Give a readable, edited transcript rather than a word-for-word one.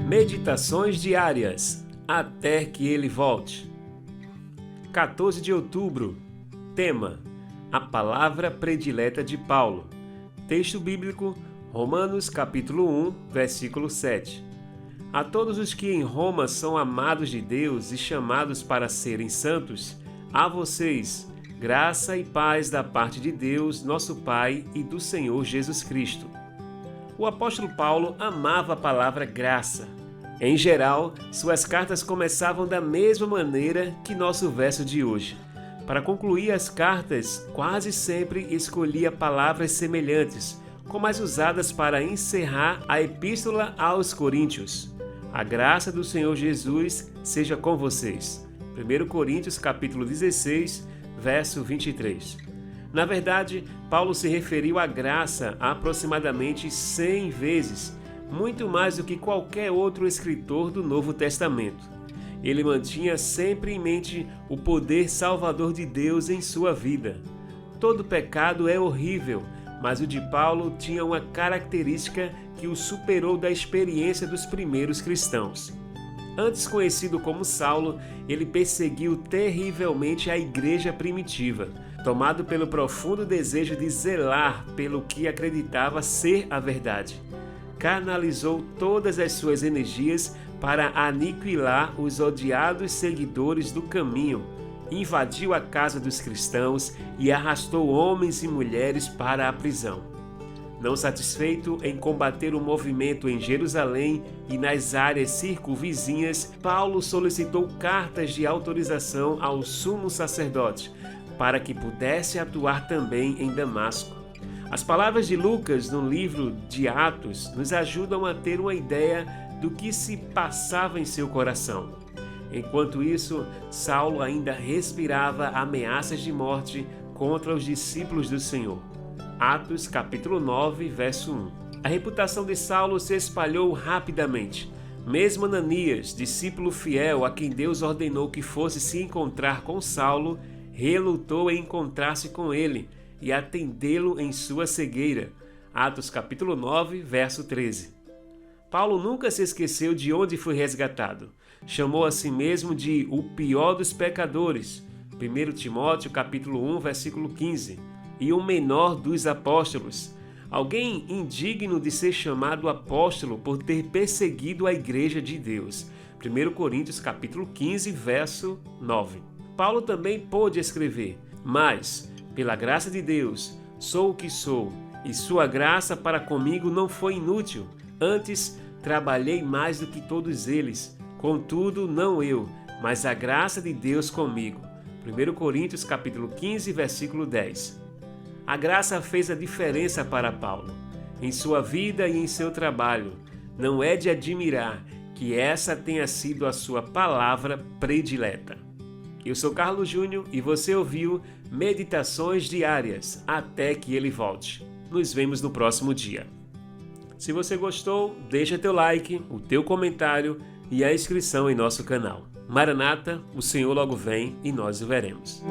Meditações diárias, até que ele volte. 14 de outubro. Tema: a palavra predileta de Paulo. Texto bíblico, Romanos capítulo 1, versículo 7. A todos os que em Roma são amados de Deus e chamados para serem santos, a vocês, graça e paz da parte de Deus, nosso Pai, e do Senhor Jesus Cristo. O apóstolo Paulo amava a palavra graça. Em geral, suas cartas começavam da mesma maneira que nosso verso de hoje. Para concluir as cartas, quase sempre escolhia palavras semelhantes, como as usadas para encerrar a epístola aos Coríntios. A graça do Senhor Jesus seja com vocês. 1 Coríntios capítulo 16, verso 23. Na verdade, Paulo se referiu à graça aproximadamente 100 vezes, muito mais do que qualquer outro escritor do Novo Testamento. Ele mantinha sempre em mente o poder salvador de Deus em sua vida. Todo pecado é horrível, mas o de Paulo tinha uma característica que o superou da experiência dos primeiros cristãos. Antes conhecido como Saulo, ele perseguiu terrivelmente a igreja primitiva, tomado pelo profundo desejo de zelar pelo que acreditava ser a verdade. Canalizou todas as suas energias para aniquilar os odiados seguidores do caminho, invadiu a casa dos cristãos e arrastou homens e mulheres para a prisão. Não satisfeito em combater o movimento em Jerusalém e nas áreas circunvizinhas, Paulo solicitou cartas de autorização ao sumo sacerdote para que pudesse atuar também em Damasco. As palavras de Lucas no livro de Atos nos ajudam a ter uma ideia do que se passava em seu coração. Enquanto isso, Saulo ainda respirava ameaças de morte contra os discípulos do Senhor. Atos capítulo 9, verso 1. A reputação de Saulo se espalhou rapidamente. Mesmo Ananias, discípulo fiel a quem Deus ordenou que fosse se encontrar com Saulo, relutou em encontrar-se com ele e atendê-lo em sua cegueira. Atos capítulo 9, verso 13. Paulo nunca se esqueceu de onde foi resgatado. Chamou a si mesmo de o pior dos pecadores. 1 Timóteo capítulo 1, versículo 15. E o menor dos apóstolos. Alguém indigno de ser chamado apóstolo por ter perseguido a igreja de Deus. 1 Coríntios capítulo 15, verso 9. Paulo também pôde escrever: mas, pela graça de Deus, sou o que sou, e sua graça para comigo não foi inútil. Antes, trabalhei mais do que todos eles. Contudo, não eu, mas a graça de Deus comigo. 1 Coríntios capítulo 15, versículo 10. A graça fez a diferença para Paulo, em sua vida e em seu trabalho. Não é de admirar que essa tenha sido a sua palavra predileta. Eu sou Carlos Júnior e você ouviu Meditações Diárias, até que ele volte. Nos vemos no próximo dia. Se você gostou, deixa teu like, o teu comentário e a inscrição em nosso canal. Maranata, o Senhor logo vem e nós o veremos.